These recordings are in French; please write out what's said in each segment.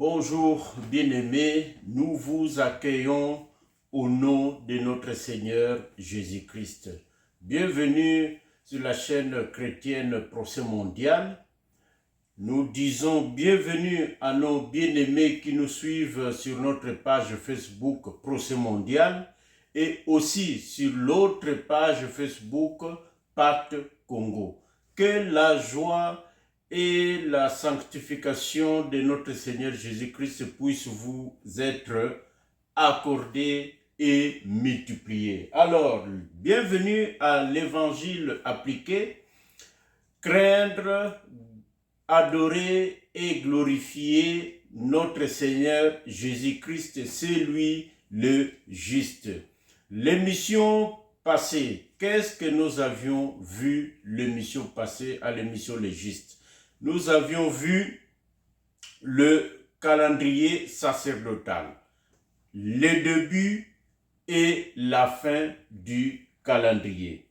Bonjour bien-aimés, nous vous accueillons au nom de notre Seigneur Jésus-Christ. Bienvenue sur la chaîne chrétienne Procès Mondial. Nous disons bienvenue à nos bien-aimés qui nous suivent sur notre page Facebook Procès Mondial et aussi sur l'autre page Facebook Pacte Congo. Que la joie et la sanctification de notre Seigneur Jésus-Christ puisse vous être accordée et multipliée. Alors, bienvenue à l'évangile appliqué, craindre, adorer et glorifier notre Seigneur Jésus-Christ, c'est lui le juste. L'émission passée, qu'est-ce que nous avions vu l'émission passée à l'émission Le Juste? Nous avions vu le calendrier sacerdotal, le début et la fin du calendrier.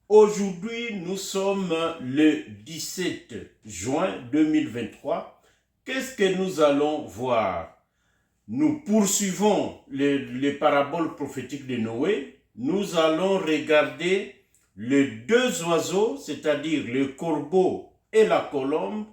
Aujourd'hui, nous sommes le 17 juin 2023. Qu'est-ce que nous allons voir? Nous poursuivons les paraboles prophétiques de Noé. Nous allons regarder les deux oiseaux, c'est-à-dire le corbeau et la colombe,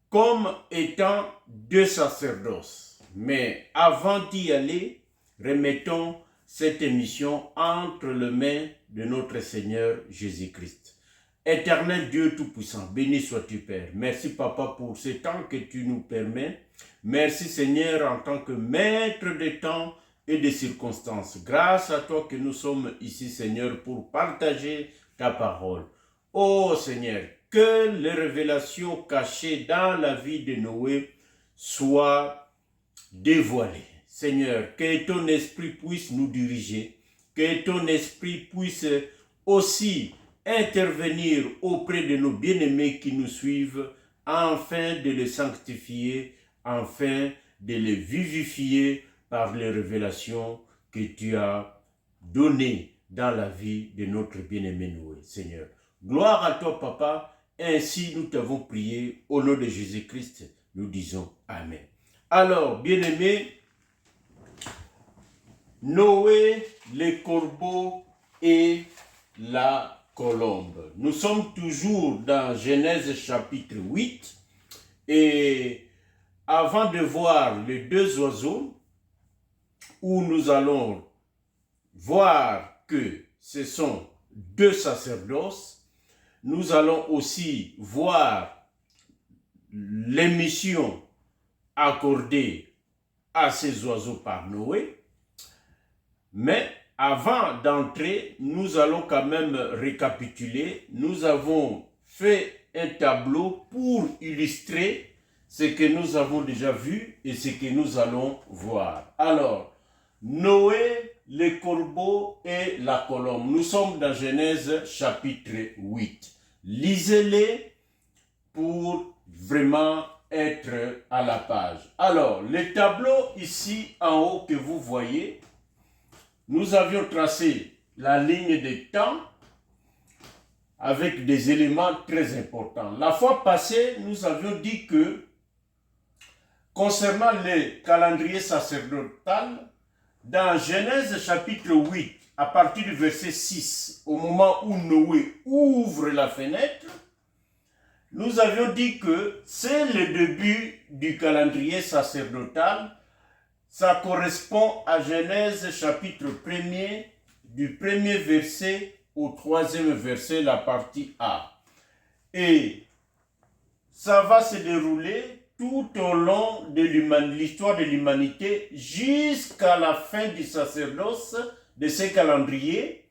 comme étant deux sacerdoces. Mais avant d'y aller, remettons cette émission entre les mains de notre Seigneur Jésus-Christ. Éternel Dieu Tout-Puissant, béni sois-tu Père. Merci Papa pour ce temps que tu nous permets. Merci Seigneur en tant que maître des temps et des circonstances. Grâce à toi que nous sommes ici Seigneur pour partager ta parole. Ô Seigneur, que les révélations cachées dans la vie de Noé soient dévoilées. Seigneur, que ton esprit puisse nous diriger, que ton esprit puisse aussi intervenir auprès de nos bien-aimés qui nous suivent, afin de les sanctifier, afin de les vivifier par les révélations que tu as données dans la vie de notre bien-aimé Noé, Seigneur. Gloire à toi, Papa. Ainsi, nous t'avons prié au nom de Jésus-Christ. Nous disons Amen. Alors, bien-aimés, Noé, les corbeaux et la colombe. Nous sommes toujours dans Genèse chapitre 8. Et avant de voir les deux oiseaux, où nous allons voir que ce sont deux sacerdoces, nous allons aussi voir les missions accordées à ces oiseaux par Noé. Mais avant d'entrer, nous allons quand même récapituler. Nous avons fait un tableau pour illustrer ce que nous avons déjà vu et ce que nous allons voir. Alors, Noé, les corbeaux et la colombe. Nous sommes dans Genèse chapitre 8. Lisez-les pour vraiment être à la page. Alors, le tableau ici en haut que vous voyez, nous avions tracé la ligne de temps avec des éléments très importants. La fois passée, nous avions dit que concernant le calendrier sacerdotal, dans Genèse chapitre 8, à partir du verset 6, au moment où Noé ouvre la fenêtre, nous avions dit que c'est le début du calendrier sacerdotal. Ça correspond à Genèse chapitre 1er, du premier verset au troisième verset, la partie A. Et ça va se dérouler tout au long de l'histoire de l'humanité jusqu'à la fin du sacerdoce de ce calendrier,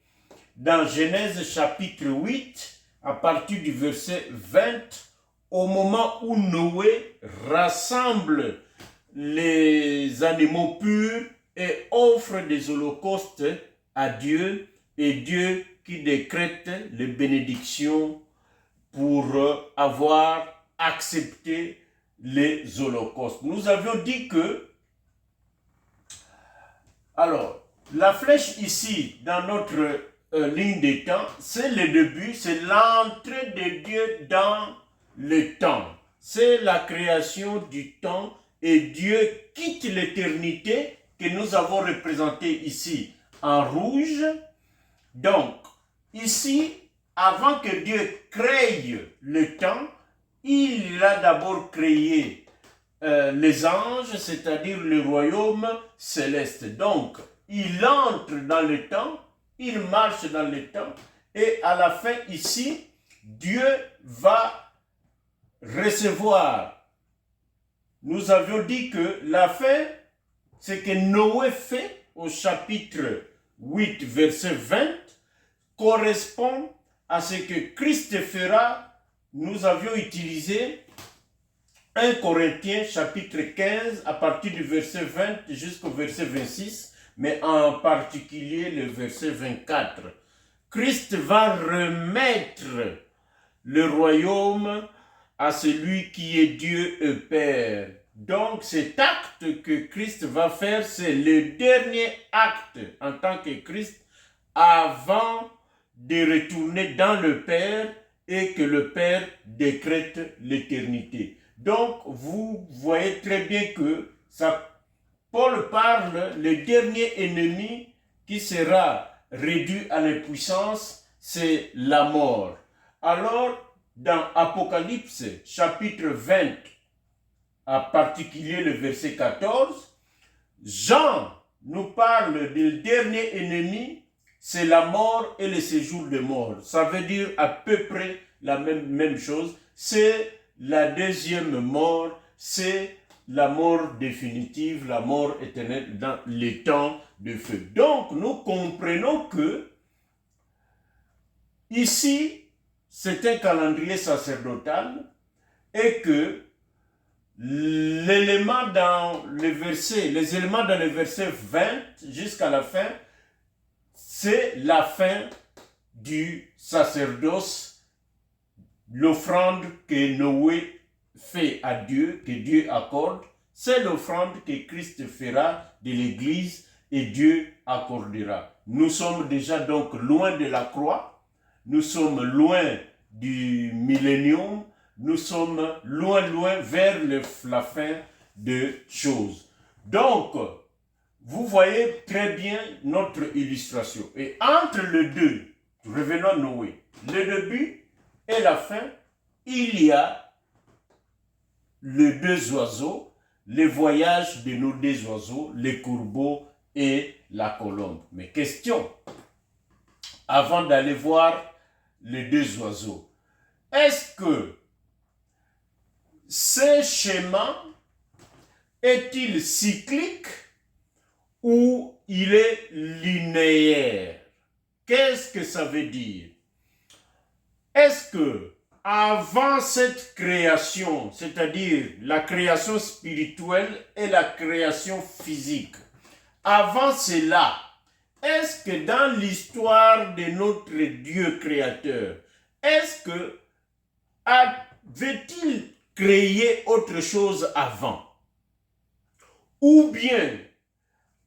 dans Genèse chapitre 8, à partir du verset 20, au moment où Noé rassemble les animaux purs et offre des holocaustes à Dieu, et Dieu qui décrète les bénédictions pour avoir accepté les holocaustes. Nous avions dit que, alors, la flèche ici, dans notre ligne de temps, c'est le début, c'est l'entrée de Dieu dans le temps. C'est la création du temps et Dieu quitte l'éternité que nous avons représentée ici en rouge. Donc, ici, avant que Dieu crée le temps, il a d'abord créé les anges, c'est-à-dire le royaume céleste. Donc, il entre dans le temps, il marche dans le temps, et à la fin ici, Dieu va recevoir. Nous avions dit que la fin, ce que Noé fait au chapitre 8, verset 20, correspond à ce que Christ fera. Nous avions utilisé 1 Corinthiens chapitre 15 à partir du verset 20 jusqu'au verset 26, mais en particulier le verset 24. Christ va remettre le royaume à celui qui est Dieu et Père. Donc cet acte que Christ va faire, c'est le dernier acte en tant que Christ avant de retourner dans le Père et que le Père décrète l'éternité. Donc, vous voyez très bien que Paul parle, le dernier ennemi qui sera réduit à l'impuissance, c'est la mort. Alors, dans Apocalypse, chapitre 20, en particulier le verset 14, Jean nous parle du dernier ennemi, c'est la mort et le séjour de mort. Ça veut dire à peu près la même chose. C'est la deuxième mort, c'est la mort définitive, la mort éternelle dans les temps de feu. Donc, nous comprenons que ici, c'est un calendrier sacerdotal et que les éléments dans le verset 20 jusqu'à la fin, c'est la fin du sacerdoce, l'offrande que Noé fait à Dieu, que Dieu accorde, c'est l'offrande que Christ fera de l'Église et Dieu accordera. Nous sommes déjà donc loin de la croix, nous sommes loin du millénium, nous sommes loin vers la fin de choses. Donc, vous voyez très bien notre illustration. Et entre les deux, revenons à Noé, le début et la fin, il y a les deux oiseaux, les voyages de nos deux oiseaux, les corbeaux et la colombe. Mais question, avant d'aller voir les deux oiseaux, est-ce que ce schéma est-il cyclique ou il est linéaire? Qu'est-ce que ça veut dire? Est-ce que avant cette création, c'est-à-dire la création spirituelle et la création physique, avant cela, est-ce que dans l'histoire de notre Dieu créateur, est-ce que avait-il créé autre chose avant? Ou bien,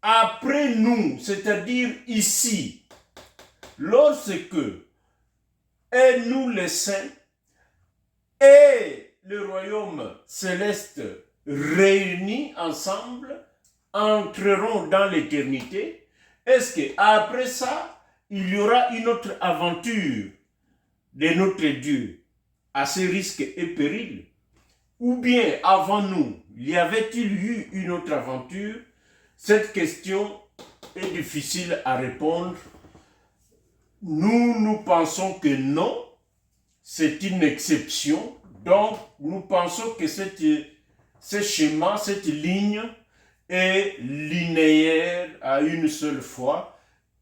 après nous, c'est-à-dire ici, lorsque et nous les saints et le royaume céleste réunis ensemble entreront dans l'éternité, est-ce qu'après ça, il y aura une autre aventure de notre Dieu à ses risques et périls? Ou bien avant nous, y avait-il eu une autre aventure? Cette question est difficile à répondre. Nous pensons que non, c'est une exception. Donc, nous pensons que ce schéma, cette ligne est linéaire à une seule fois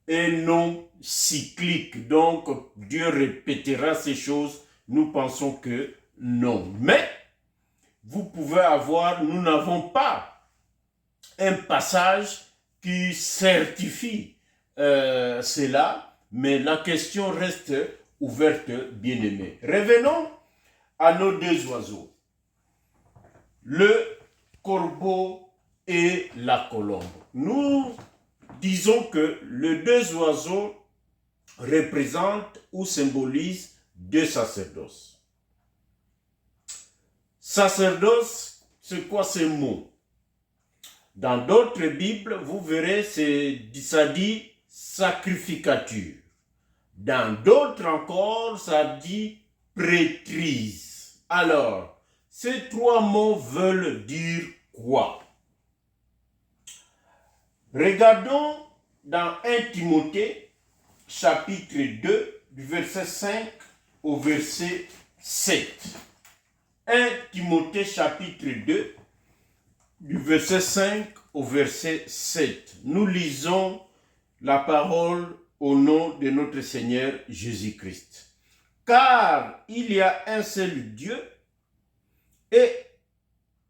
et non cyclique. Donc, Dieu répétera ces choses. Nous pensons que non. Mais, vous pouvez avoir, nous n'avons pas un passage qui certifie cela, mais la question reste ouverte, bien-aimés. Revenons à nos deux oiseaux, le corbeau et la colombe. Nous disons que les deux oiseaux représentent ou symbolisent deux sacerdoces. Sacerdoce, c'est quoi ce mot? Dans d'autres Bibles, vous verrez, ça dit sacrificature. Dans d'autres encore, ça dit prêtrise. Alors, ces trois mots veulent dire quoi? Regardons dans 1 Timothée, chapitre 2, du verset 5 au verset 7. 1 Timothée, chapitre 2, du verset 5 au verset 7. Nous lisons la parole au nom de notre Seigneur Jésus-Christ. Car il y a un seul Dieu et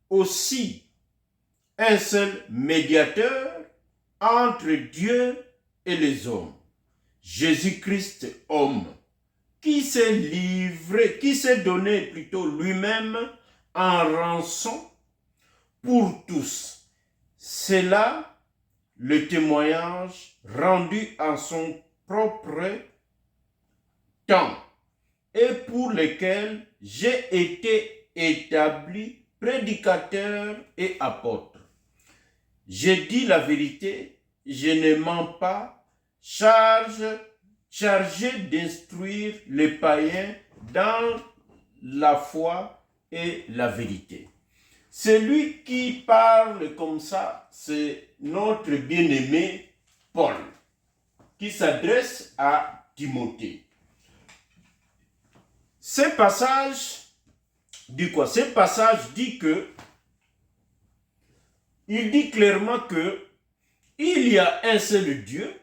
aussi un seul médiateur entre Dieu et les hommes, Jésus-Christ homme, qui s'est livré, qui s'est donné plutôt lui-même en rançon pour tous. C'est là le témoignage rendu en son propre temps et pour lequel j'ai été établi prédicateur et apôtre. J'ai dit la vérité, je ne mens pas, chargé d'instruire les païens dans la foi et la vérité. Celui qui parle comme ça, c'est notre bien-aimé Paul, qui s'adresse à Timothée. Ce passage dit quoi? Ce passage dit que, il dit clairement que il y a un seul Dieu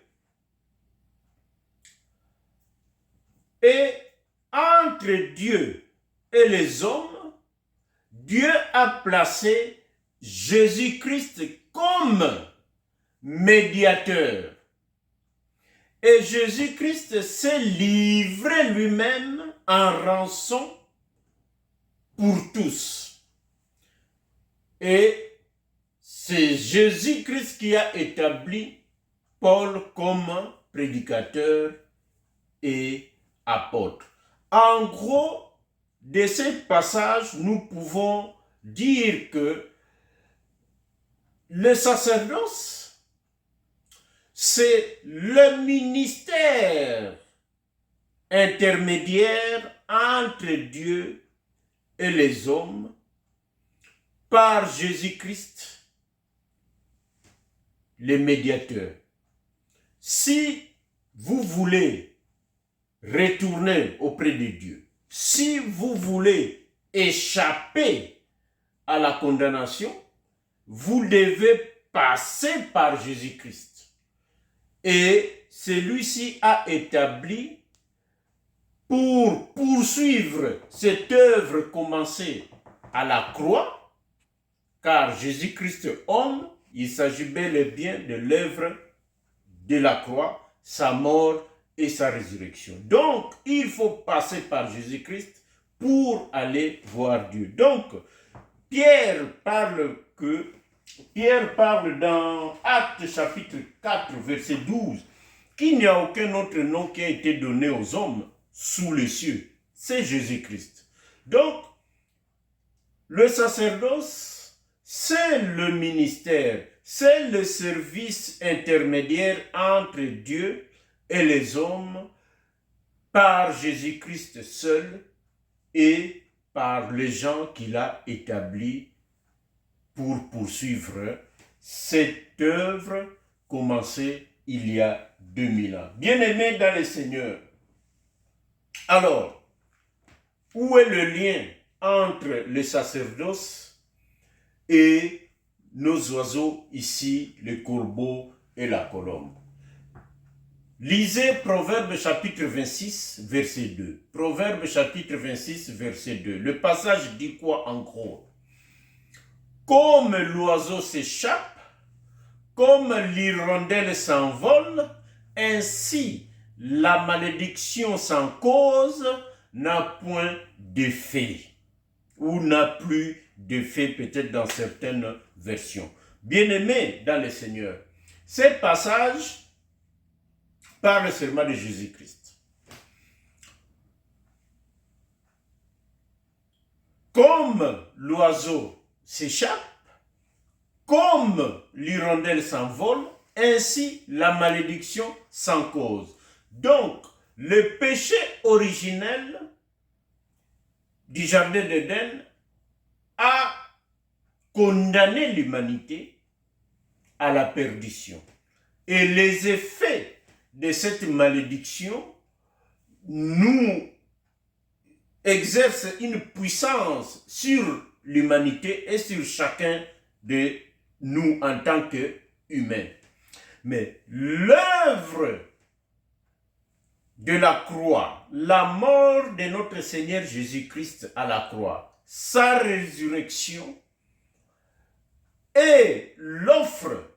et entre Dieu et les hommes, Dieu a placé Jésus-Christ comme médiateur. Et Jésus-Christ s'est livré lui-même en rançon pour tous. Et c'est Jésus-Christ qui a établi Paul comme prédicateur et apôtre. En gros, de ce passage, nous pouvons dire que le sacerdoce, c'est le ministère intermédiaire entre Dieu et les hommes par Jésus-Christ, le médiateur. Si vous voulez retourner auprès de Dieu, si vous voulez échapper à la condamnation, vous devez passer par Jésus-Christ. Et celui-ci a établi pour poursuivre cette œuvre commencée à la croix, car Jésus-Christ homme, il s'agit bel et bien de l'œuvre de la croix, sa mort et sa résurrection. Donc, il faut passer par Jésus-Christ pour aller voir Dieu. Donc, Pierre parle dans Actes chapitre 4, verset 12, qu'il n'y a aucun autre nom qui a été donné aux hommes sous les cieux. C'est Jésus-Christ. Donc, le sacerdoce, c'est le ministère, c'est le service intermédiaire entre Dieu et les hommes par Jésus-Christ seul et par les gens qu'il a établis pour poursuivre cette œuvre commencée il y a 2000 ans. Bien-aimés dans le Seigneur, alors, où est le lien entre le sacerdoce et nos oiseaux ici, le corbeau et la colombe? Lisez Proverbe chapitre 26, verset 2. Proverbe chapitre 26, verset 2. Le passage dit quoi en gros? Comme l'oiseau s'échappe, comme l'hirondelle s'envole, ainsi la malédiction sans cause n'a point d'effet, ou n'a plus d'effet peut-être dans certaines versions. Bien-aimés dans le Seigneur, ces passages parlent seulement de Jésus-Christ. Comme l'oiseau s'échappe, comme l'hirondelle s'envole, ainsi la malédiction sans cause. Donc, le péché originel du jardin d'Éden a condamné l'humanité à la perdition. Et les effets de cette malédiction nous exercent une puissance sur l'humanité et sur chacun de nous en tant qu'humains. Mais l'œuvre de la croix, la mort de notre Seigneur Jésus-Christ à la croix, sa résurrection et l'offre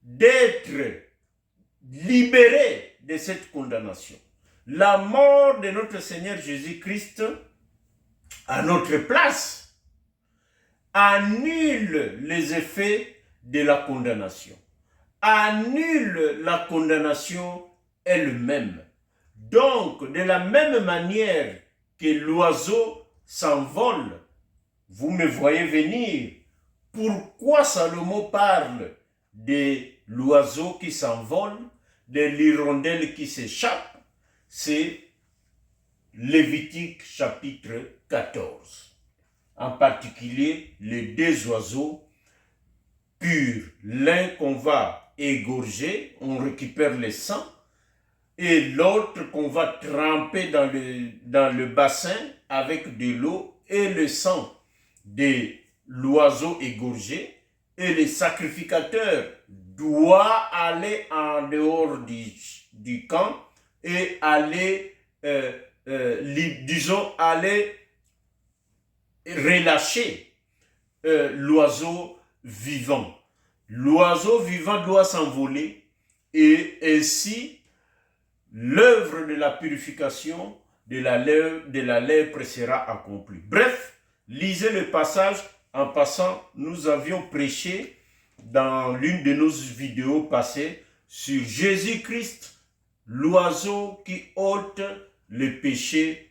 d'être libéré de cette condamnation. La mort de notre Seigneur Jésus-Christ à notre place annule les effets de la condamnation, annule la condamnation elle-même. Donc, de la même manière que l'oiseau s'envole, vous me voyez venir. Pourquoi Salomon parle de l'oiseau qui s'envole, de l'hirondelle qui s'échappe? C'est Lévitique chapitre 14. En particulier, les deux oiseaux purs. L'un qu'on va égorger, on récupère le sang, et l'autre qu'on va tremper dans le bassin avec de l'eau et le sang de l'oiseau égorgé, et le sacrificateur doit aller en dehors du camp et aller, aller relâcher l'oiseau vivant. L'oiseau vivant doit s'envoler et ainsi l'œuvre de la purification de la lèpre sera accomplie. Bref, lisez le passage. En passant, nous avions prêché dans l'une de nos vidéos passées sur Jésus-Christ, l'oiseau qui ôte le péché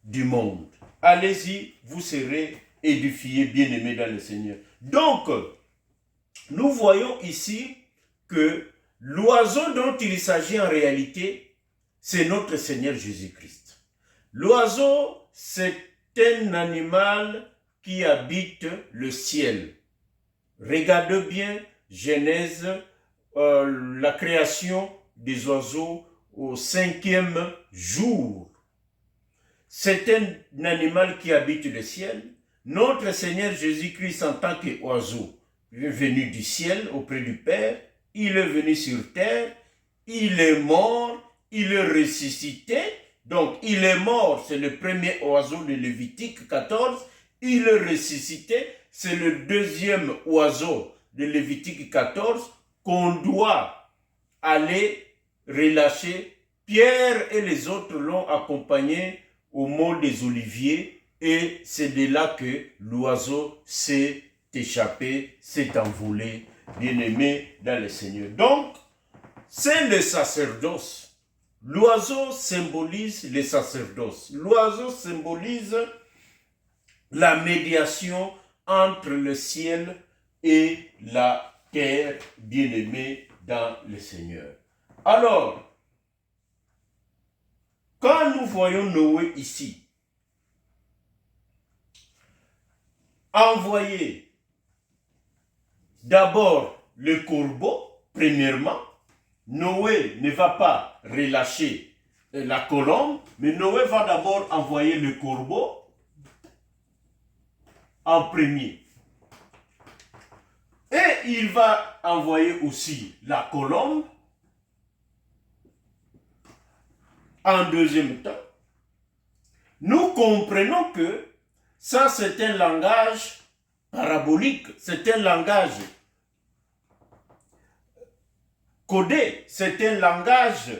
du monde. Allez-y, vous serez édifiés, bien-aimés dans le Seigneur. Donc, nous voyons ici que l'oiseau dont il s'agit en réalité, c'est notre Seigneur Jésus-Christ. L'oiseau, c'est un animal qui habite le ciel. Regardez bien Genèse, la création des oiseaux au 5e jour. C'est un animal qui habite le ciel. Notre Seigneur Jésus-Christ en tant qu'oiseau est venu du ciel auprès du Père. Il est venu sur terre, il est mort, il est ressuscité. Donc, il est mort, c'est le premier oiseau de Lévitique 14. Il est ressuscité, c'est le deuxième oiseau de Lévitique 14 qu'on doit aller relâcher. Pierre et les autres l'ont accompagné au mont des Oliviers et c'est de là que l'oiseau s'est échappé, s'est envolé, bien-aimé dans le Seigneur. Donc, c'est le sacerdoce. L'oiseau symbolise le sacerdoce. L'oiseau symbolise la médiation entre le ciel et la terre, bien-aimée dans le Seigneur. Alors, quand nous voyons Noé ici, envoyer d'abord le corbeau, premièrement, Noé ne va pas relâcher la colombe, mais Noé va d'abord envoyer le corbeau en premier. Et il va envoyer aussi la colombe en deuxième temps. Nous comprenons que ça c'est un langage parabolique, c'est un langage codé, c'est un langage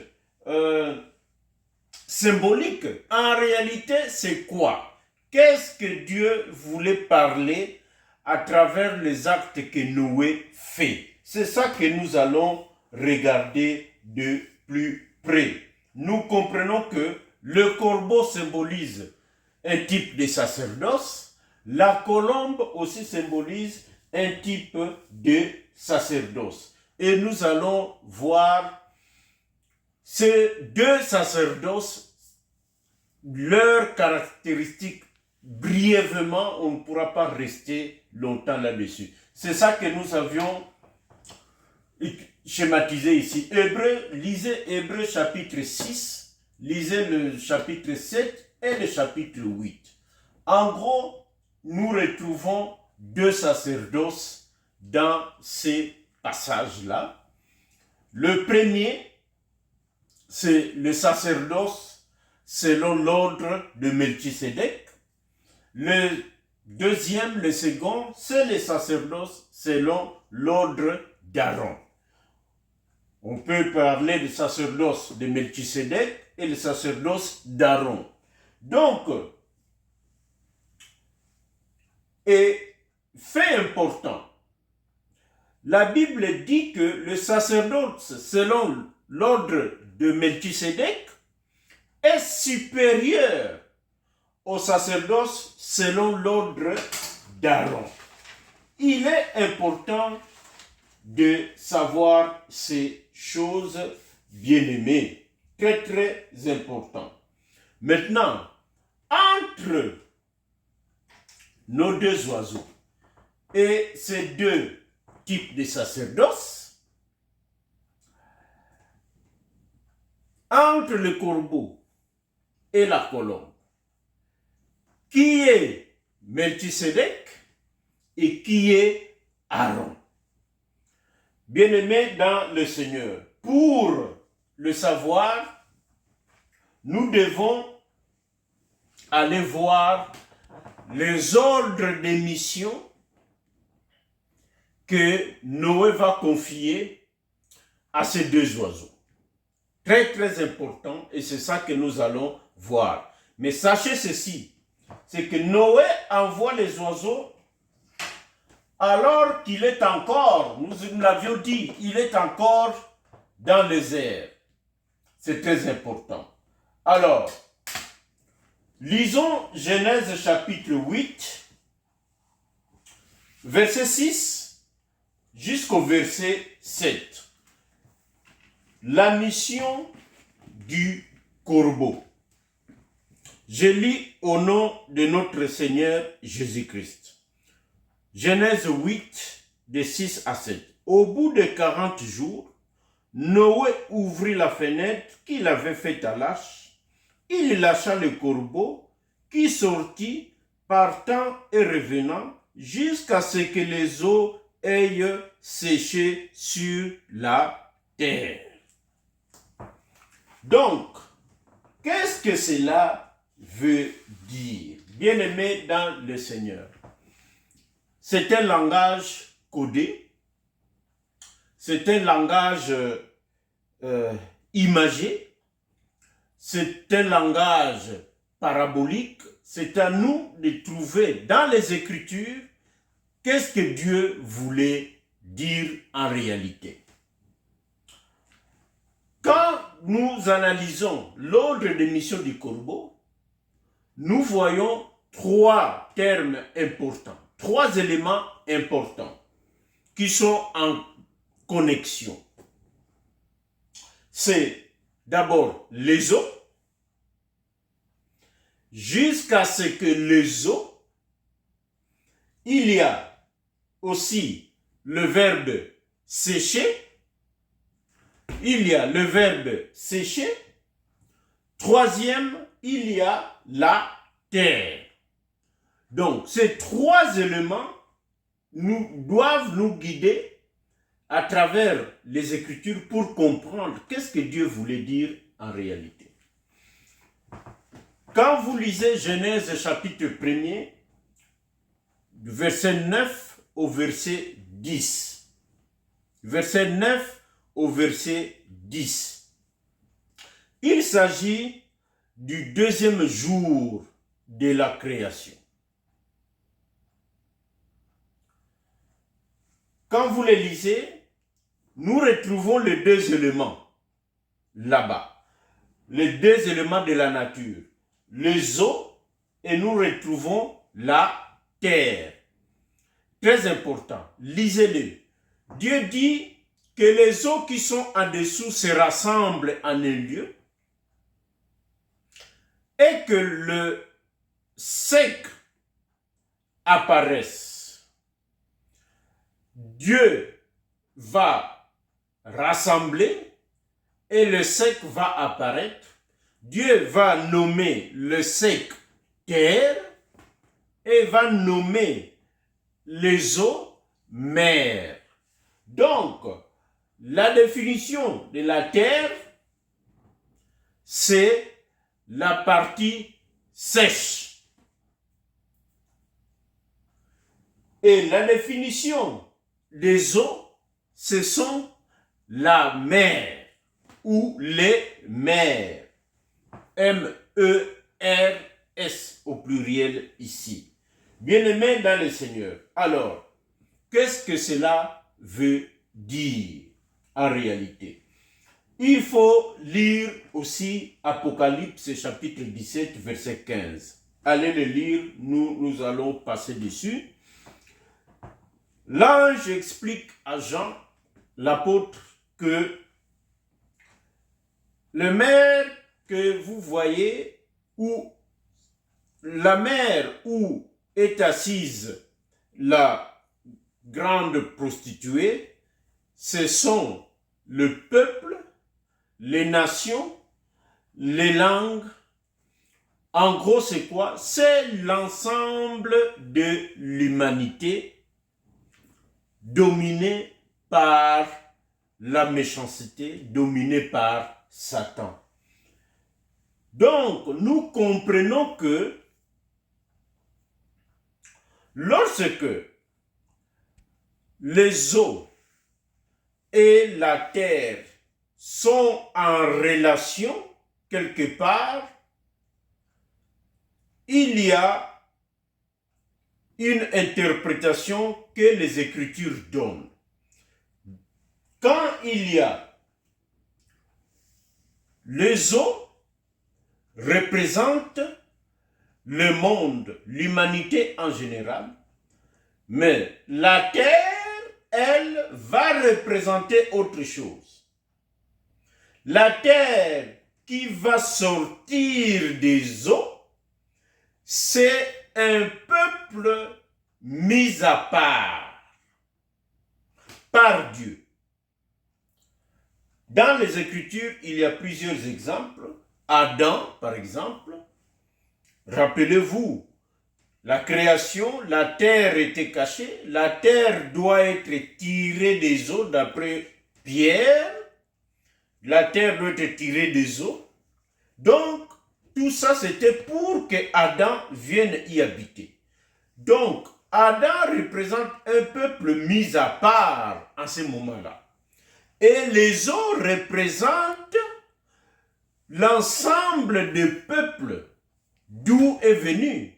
symbolique. En réalité, c'est quoi? Qu'est-ce que Dieu voulait parler à travers les actes que Noé fait? C'est ça que nous allons regarder de plus près. Nous comprenons que le corbeau symbolise un type de sacerdoce. La colombe aussi symbolise un type de sacerdoce. Et nous allons voir ces deux sacerdoces, leurs caractéristiques brièvement, on ne pourra pas rester longtemps là-dessus. C'est ça que nous avions schématisé ici. Lisez Hébreux chapitre 6, lisez le chapitre 7 et le chapitre 8. En gros, nous retrouvons deux sacerdoces dans ces passages-là. Le premier, c'est le sacerdoce selon l'ordre de Melchisédek. Le deuxième, le second, c'est le sacerdoce selon l'ordre d'Aaron. On peut parler du sacerdoce de Melchisédek et le sacerdoce d'Aaron. Donc, et fait important, la Bible dit que le sacerdoce selon l'ordre de Melchisédek est supérieur au sacerdoce selon l'ordre d'Aaron. Il est important de savoir ces choses, bien-aimées, très très important. Maintenant, entre nos deux oiseaux et ces deux types de sacerdoce, entre le corbeau et la colombe, qui est Melchisédek et qui est Aaron? Bien-aimés dans le Seigneur, pour le savoir, nous devons aller voir les ordres de mission que Noé va confier à ces deux oiseaux. Très très important, et c'est ça que nous allons voir. Mais sachez ceci, c'est que Noé envoie les oiseaux alors qu'il est encore, nous l'avions dit, il est encore dans les airs. C'est très important. Alors, lisons Genèse chapitre 8, verset 6 jusqu'au verset 7. La mission du corbeau. Je lis au nom de notre Seigneur Jésus-Christ. Genèse 8, de 6 à 7. Au bout de 40 jours, Noé ouvrit la fenêtre qu'il avait faite à l'arche. Il lâcha le corbeau qui sortit, partant et revenant, jusqu'à ce que les eaux aient séché sur la terre. Donc, qu'est-ce que cela veut dire? Bien-aimés dans le Seigneur, c'est un langage codé, c'est un langage imagé, c'est un langage parabolique. C'est à nous de trouver dans les Écritures qu'est-ce que Dieu voulait dire en réalité. Quand nous analysons l'ordre de mission du corbeau, nous voyons trois termes importants, trois éléments importants qui sont en connexion. C'est d'abord les eaux, jusqu'à ce que les eaux, il y a aussi le verbe sécher, il y a le verbe sécher, troisième, il y a la terre. Donc, ces trois éléments doivent nous guider à travers les Écritures pour comprendre qu'est-ce que Dieu voulait dire en réalité. Quand vous lisez Genèse chapitre 1er, du verset 9 au verset 10, verset 9 au verset 10, il s'agit du deuxième jour de la création. Quand vous les lisez, nous retrouvons les deux éléments là-bas, les deux éléments de la nature, les eaux, et nous retrouvons la terre. très important, lisez-le. Dieu dit que les eaux qui sont en dessous se rassemblent en un lieu et que le sec apparaisse. Dieu va rassembler et le sec va apparaître. Dieu va nommer le sec terre et va nommer les eaux mer. Donc, la définition de la terre, c'est la partie sèche. Et la définition des eaux, ce sont la mer ou les mers. M-E-R-S au pluriel ici. Bien-aimés dans le Seigneur. Alors, qu'est-ce que cela veut dire en réalité? Il faut lire aussi Apocalypse chapitre 17 verset 15. Allez le lire, nous allons passer dessus. L'ange explique à Jean, l'apôtre, que le mer que vous voyez, ou la mer où est assise la grande prostituée, ce sont le peuple, les nations, les langues. En gros, c'est quoi? C'est l'ensemble de l'humanité dominée par la méchanceté, dominée par Satan. Donc, nous comprenons que lorsque les eaux et la terre sont en relation quelque part, il y a une interprétation que les Écritures donnent. Quand il y a les eaux, représentent le monde, l'humanité en général, mais la terre, elle, va représenter autre chose. La terre qui va sortir des eaux, c'est un peuple mis à part par Dieu. Dans les Écritures, il y a plusieurs exemples. Adam, par exemple, rappelez-vous, la création, la terre était cachée, la terre doit être tirée des eaux, d'après Pierre, la terre doit être tirée des eaux. Donc, tout ça, c'était pour que Adam vienne y habiter. Donc, Adam représente un peuple mis à part en ce moment-là. Et les eaux représentent l'ensemble des peuples d'où est venu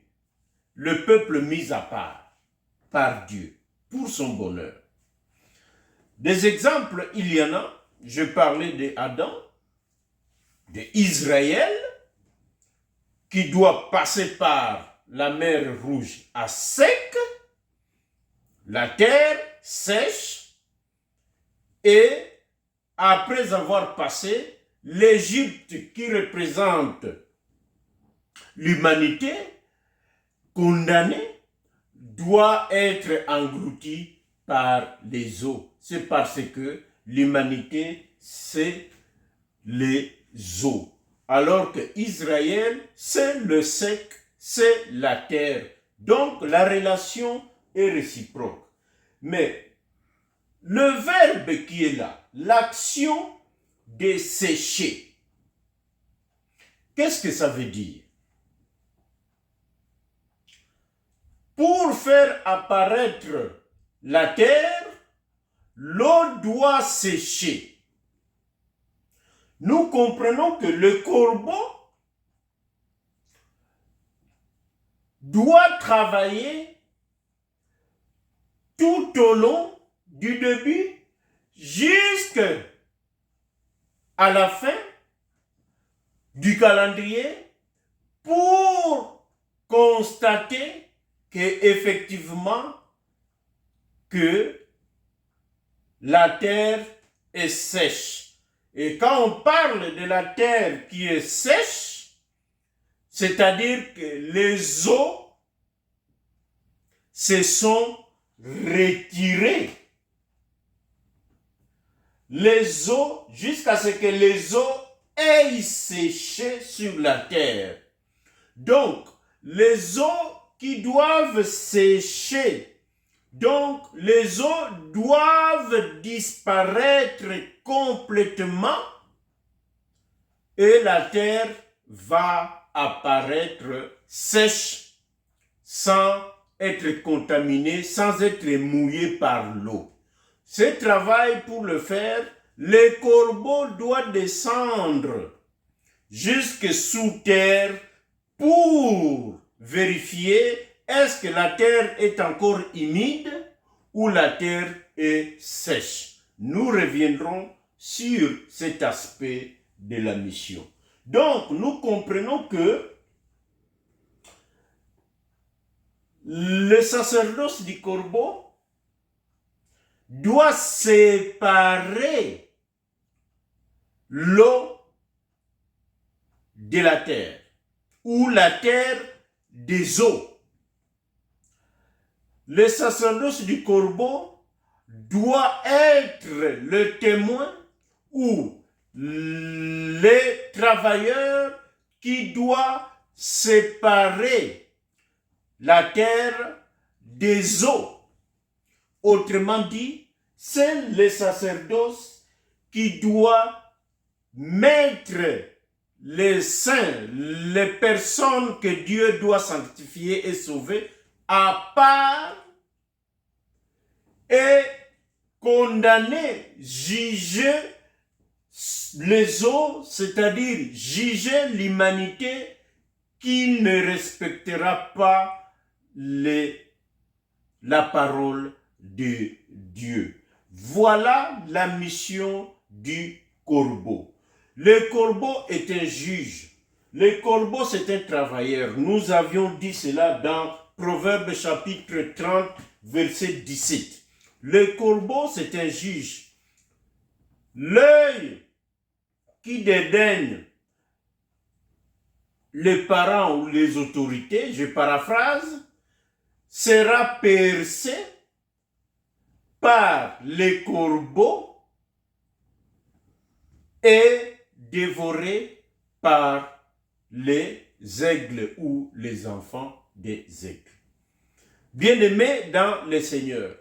le peuple mis à part par Dieu pour son bonheur. Des exemples, il y en a. Je parlais d'Adam, d'Israël, qui doit passer par la mer Rouge à sec, la terre sèche, et après avoir passé, l'Égypte qui représente l'humanité condamnée doit être engloutie par les eaux. C'est parce que l'humanité, c'est les eaux. Alors que Israël, c'est le sec, c'est la terre. Donc la relation est réciproque. Mais le verbe qui est là, l'action dessécher. Qu'est-ce que ça veut dire? Pour faire apparaître la terre, l'eau doit sécher. Nous comprenons que le corbeau doit travailler tout au long du début jusqu'à la fin du calendrier pour constater qu'effectivement que la terre est sèche. Et quand on parle de la terre qui est sèche, c'est-à-dire que les eaux se sont retirées. Les eaux, jusqu'à ce que les eaux aient séché sur la terre. Donc, les eaux qui doivent sécher, donc les eaux doivent disparaître complètement et la terre va apparaître sèche sans être contaminée, sans être mouillée par l'eau. Ce travail, pour le faire, le corbeau doit descendre jusque sous terre pour vérifier est-ce que la terre est encore humide ou la terre est sèche. Nous reviendrons sur cet aspect de la mission. Donc, nous comprenons que le sacerdoce du corbeau doit séparer l'eau de la terre ou la terre des eaux. Le sacerdoce du corbeau doit être le témoin ou les travailleurs qui doivent séparer la terre des eaux. Autrement dit, c'est le sacerdoce qui doit mettre les saints, les personnes que Dieu doit sanctifier et sauver à part et condamner, juger les eaux, c'est-à-dire juger l'humanité qui ne respectera pas la parole de Dieu. Voilà la mission du corbeau. Le corbeau est un juge. Le corbeau, c'est un travailleur. Nous avions dit cela dans Proverbes chapitre 30, verset 17. Le corbeau, c'est un juge. L'œil qui dédaigne les parents ou les autorités, je paraphrase, sera percé par les corbeaux et dévoré par les aigles ou les enfants des aigles. Bien-aimés dans le Seigneur,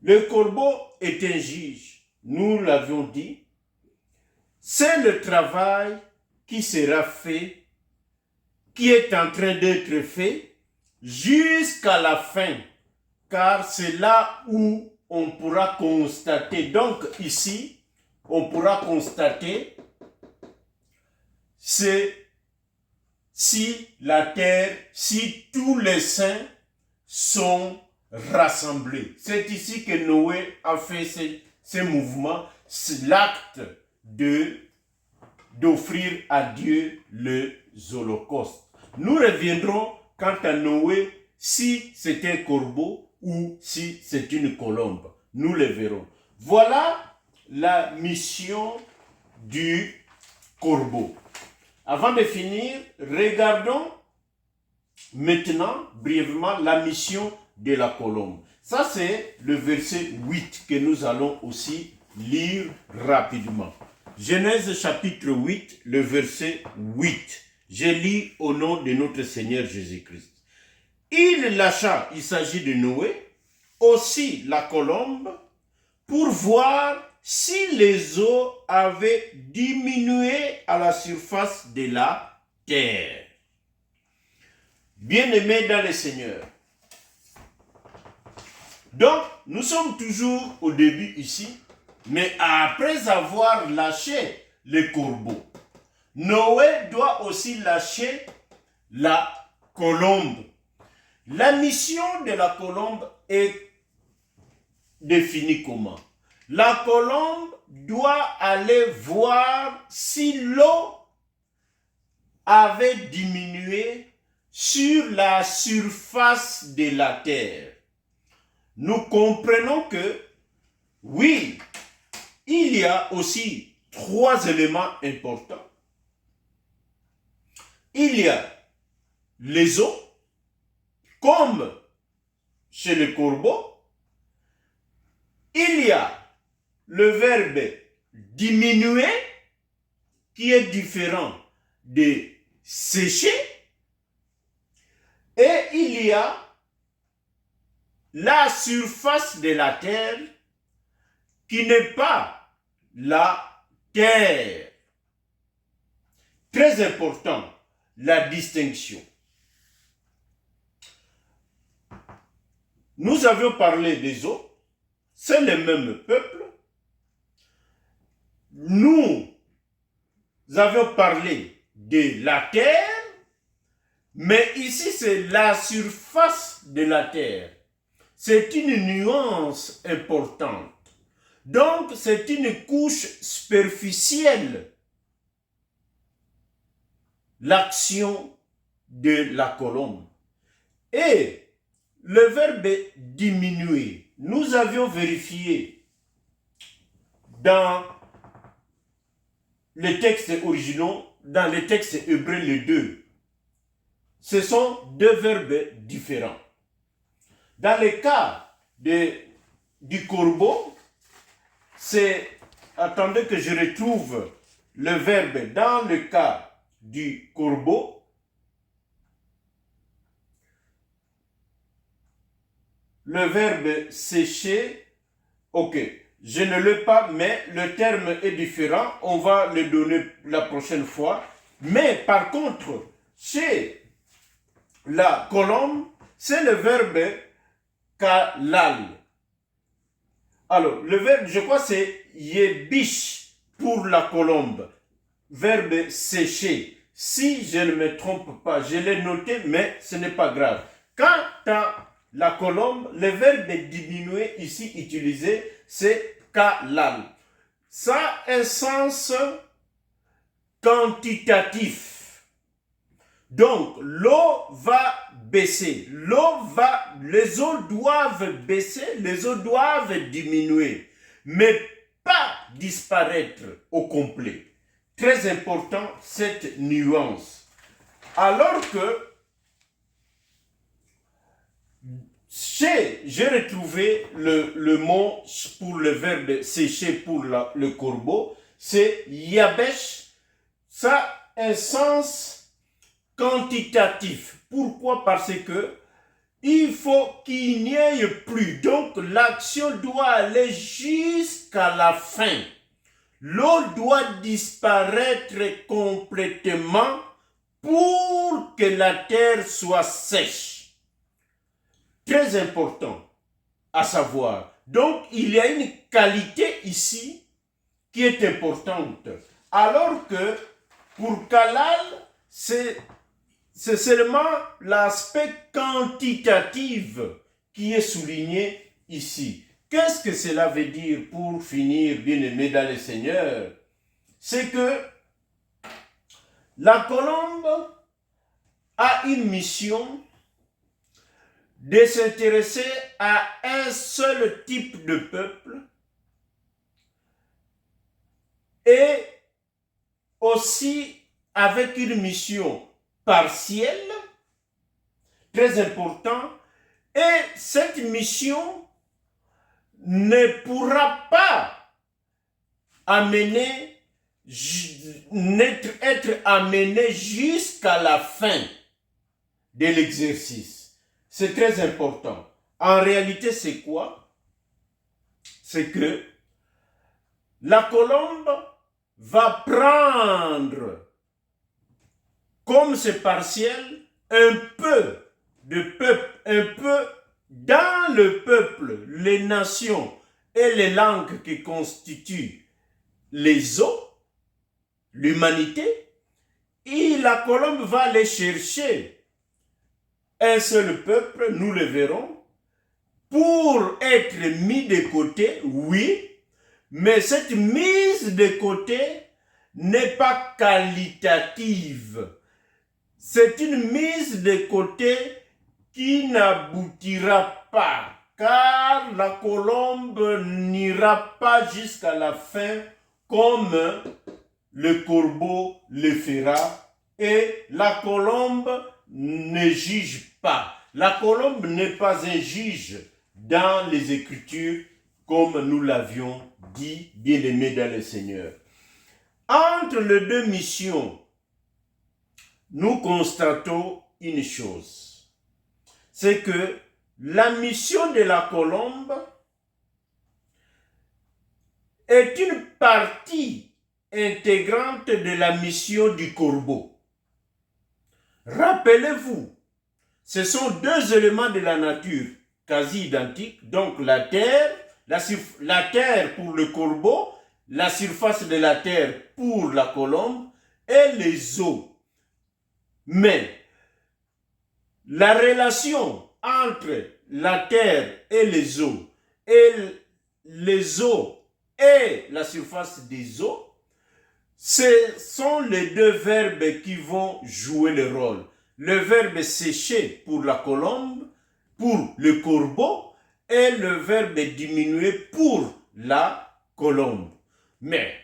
le corbeau est un juge, nous l'avions dit. C'est le travail qui sera fait, qui est en train d'être fait jusqu'à la fin, car c'est là où on pourra constater. Donc ici, on pourra constater c'est si la terre, si tous les saints sont rassemblés. C'est ici que Noé a fait ce mouvement, l'acte d'offrir à Dieu les holocaustes. Nous reviendrons quant à Noé, si c'est un corbeau ou si c'est une colombe. Nous le verrons. Voilà la mission du corbeau. Avant de finir, regardons maintenant brièvement la mission de la colombe. Ça, c'est le verset 8 que nous allons aussi lire rapidement. Genèse chapitre 8, le verset 8. Je lis au nom de notre Seigneur Jésus-Christ. Il lâcha, il s'agit de Noé, aussi la colombe, pour voir si les eaux avaient diminué à la surface de la terre. Bien-aimés dans le Seigneur. Donc, nous sommes toujours au début ici, mais après avoir lâché les corbeaux, Noé doit aussi lâcher la colombe. La mission de la colombe est définie comment? La colombe doit aller voir si l'eau avait diminué sur la surface de la terre. nous comprenons que, oui, il y a aussi 3 éléments importants. Il y a les os, comme chez le corbeau. Il y a le verbe diminuer, qui est différent de sécher. Et il y a la surface de la terre, qui n'est pas la terre. Très important, la distinction. Nous avions parlé des eaux, c'est le même peuple. Nous avions parlé de la terre, mais ici c'est la surface de la terre. C'est une nuance importante. Donc c'est une couche superficielle. L'action de la colombe. Et le verbe diminuer, nous avions vérifié dans les textes originaux, dans les textes hébreux, les deux. Ce sont 2 verbes différents. Dans le cas du corbeau, c'est, attendez que je retrouve le verbe dans le cas du corbeau. Le verbe sécher, ok, je ne l'ai pas, mais le terme est différent, on va le donner la prochaine fois. Mais par contre, chez la colombe, c'est le verbe kalal. Alors, le verbe, je crois, c'est yebish pour la colombe. Verbe sécher. Si je ne me trompe pas, je l'ai noté, mais ce n'est pas grave. Quant à la colombe, le verbe diminuer ici utilisé, c'est kalal. Ça a un sens quantitatif. Donc, l'eau va baisser. Les eaux doivent baisser, les eaux doivent diminuer, mais pas disparaître au complet. Très important, cette nuance. Alors que j'ai retrouvé le mot pour le verbe sécher pour le corbeau, c'est yabesh. Ça a un sens quantitatif. Pourquoi? Parce que il faut qu'il n'y ait plus. Donc l'action doit aller jusqu'à la fin. L'eau doit disparaître complètement pour que la terre soit sèche. Très important à savoir. Donc, il y a une qualité ici qui est importante. Alors que pour Kalal, c'est seulement l'aspect quantitatif qui est souligné ici. Qu'est-ce que cela veut dire pour finir, bien-aimés dans le Seigneur? C'est que la colombe a une mission de s'intéresser à un seul type de peuple et aussi avec une mission partielle, très importante, et cette mission ne pourra pas être amenée jusqu'à la fin de l'exercice. C'est très important. En réalité, c'est quoi? C'est que la colombe va prendre, comme c'est partiel, un peu de peuple, un peu dans le peuple, les nations et les langues qui constituent les eaux, l'humanité, et la colombe va aller chercher un seul peuple, nous le verrons, pour être mis de côté, oui, mais cette mise de côté n'est pas qualitative. C'est une mise de côté qui n'aboutira pas, car la colombe n'ira pas jusqu'à la fin comme le corbeau le fera, et la colombe ne juge pas. La colombe n'est pas un juge dans les Écritures, comme nous l'avions dit, bien-aimés dans le Seigneur. Entre les deux missions, nous constatons une chose, c'est que la mission de la colombe est une partie intégrante de la mission du corbeau. Rappelez-vous, ce sont deux éléments de la nature quasi identiques, donc la terre pour le corbeau, la surface de la terre pour la colombe et les eaux. Mais la relation entre la terre et les eaux et la surface des eaux, ce sont les deux verbes qui vont jouer le rôle. Le verbe sécher pour la colombe, pour le corbeau, et le verbe diminuer pour la colombe. Mais,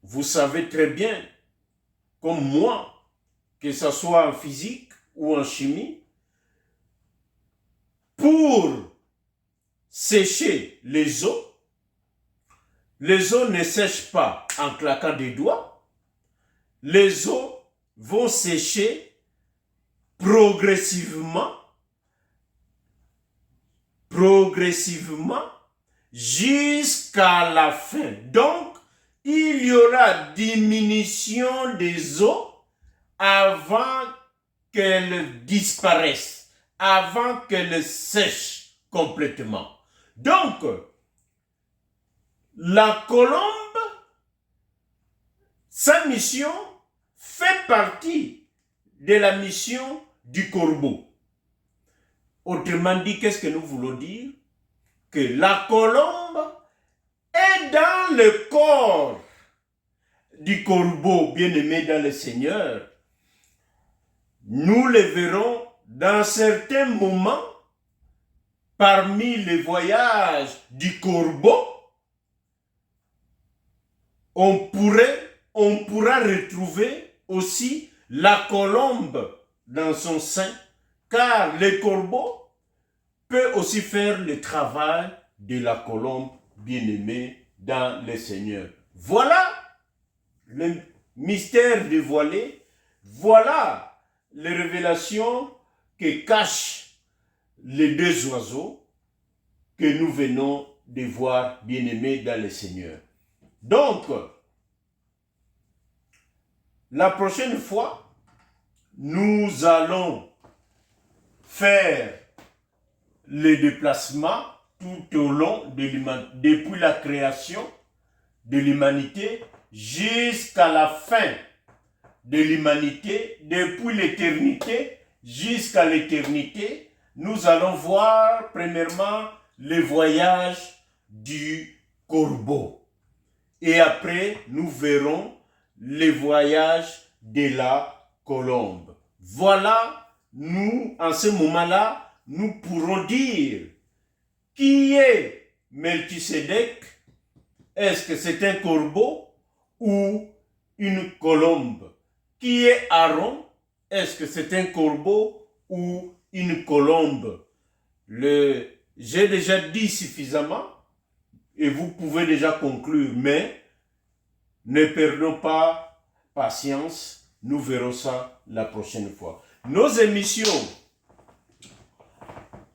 vous savez très bien, comme moi, que ce soit en physique ou en chimie, pour sécher les eaux ne sèchent pas en claquant des doigts. Les eaux vont sécher progressivement jusqu'à la fin. Donc, il y aura diminution des eaux avant qu'elles disparaissent, avant qu'elles sèchent complètement. Donc, la colombe, sa mission fait partie de la mission du corbeau. Autrement dit, qu'est-ce que nous voulons dire? Que la colombe est dans le corps du corbeau, bien-aimé dans le Seigneur. Nous le verrons dans certains moments parmi les voyages du corbeau. On pourra retrouver aussi la colombe dans son sein, car le corbeau peut aussi faire le travail de la colombe bien-aimée dans le Seigneur. Voilà le mystère dévoilé, voilà les révélations que cachent les deux oiseaux que nous venons de voir bien-aimés dans le Seigneur. Donc, la prochaine fois, nous allons faire le déplacement tout au long de l'humanité, depuis la création de l'humanité jusqu'à la fin de l'humanité, depuis l'éternité jusqu'à l'éternité. Nous allons voir premièrement le voyage du corbeau. Et après, nous verrons le voyage de la colombe. Voilà, nous, en ce moment-là, nous pourrons dire qui est Melchisédek. Est-ce que c'est un corbeau ou une colombe? Qui est Aaron? Est-ce que c'est un corbeau ou une colombe? J'ai déjà dit suffisamment et vous pouvez déjà conclure, mais ne perdons pas patience, nous verrons ça la prochaine fois. Nos émissions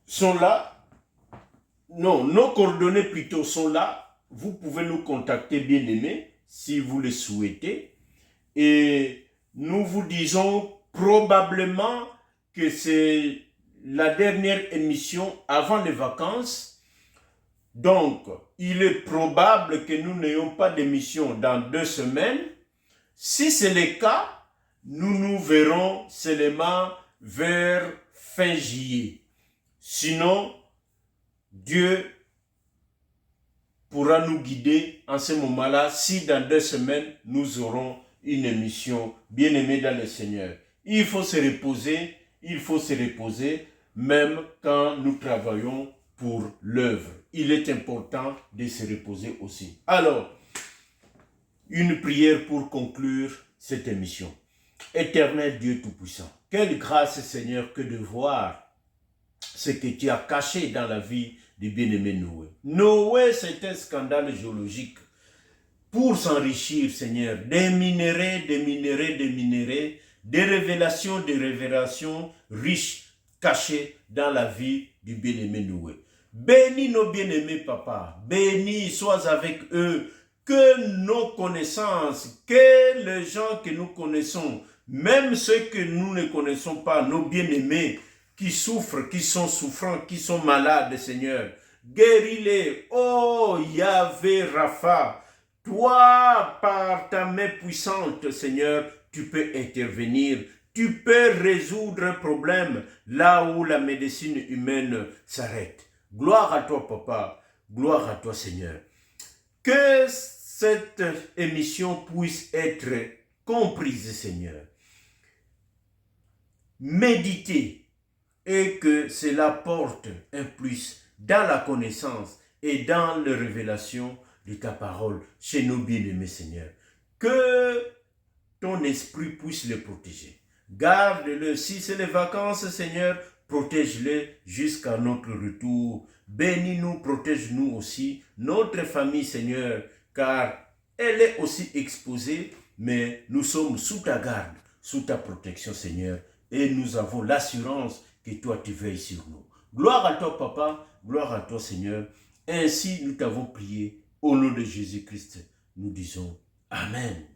sont là, non, nos coordonnées plutôt sont là, vous pouvez nous contacter bien aimés si vous le souhaitez, et nous vous disons probablement que c'est la dernière émission avant les vacances. Donc, il est probable que nous n'ayons pas d'émission dans 2 semaines. Si c'est le cas, nous nous verrons seulement vers fin juillet. Sinon, Dieu pourra nous guider en ce moment-là si dans 2 semaines, nous aurons une émission bien aimée dans le Seigneur. Il faut se reposer, même quand nous travaillons pour l'œuvre. Il est important de se reposer aussi. Alors, une prière pour conclure cette émission. Éternel Dieu Tout-Puissant, quelle grâce, Seigneur, que de voir ce que tu as caché dans la vie du bien-aimé Noé. Noé, c'est un scandale géologique pour s'enrichir, Seigneur, des minéraux, des révélations riches, cachées dans la vie du bien-aimé Noé. Bénis nos bien-aimés, Papa. Bénis, sois avec eux. Que nos connaissances, que les gens que nous connaissons, même ceux que nous ne connaissons pas, nos bien-aimés, qui souffrent, qui sont souffrants, qui sont malades, Seigneur, guéris-les. Oh, Yahvé Rapha, toi, par ta main puissante, Seigneur, tu peux intervenir. Tu peux résoudre un problème là où la médecine humaine s'arrête. Gloire à toi, Papa. Gloire à toi, Seigneur. Que cette émission puisse être comprise, Seigneur. Méditez et que cela porte un plus dans la connaissance et dans la révélation de ta parole chez nos bien-aimés, Seigneur. Que ton esprit puisse les protéger. Garde-le. Si c'est les vacances, Seigneur, protège-les jusqu'à notre retour. Bénis-nous, protège-nous aussi, notre famille, Seigneur, car elle est aussi exposée, mais nous sommes sous ta garde, sous ta protection, Seigneur, et nous avons l'assurance que toi, tu veilles sur nous. Gloire à toi, Papa, gloire à toi, Seigneur. Ainsi, nous t'avons prié, au nom de Jésus-Christ, nous disons Amen.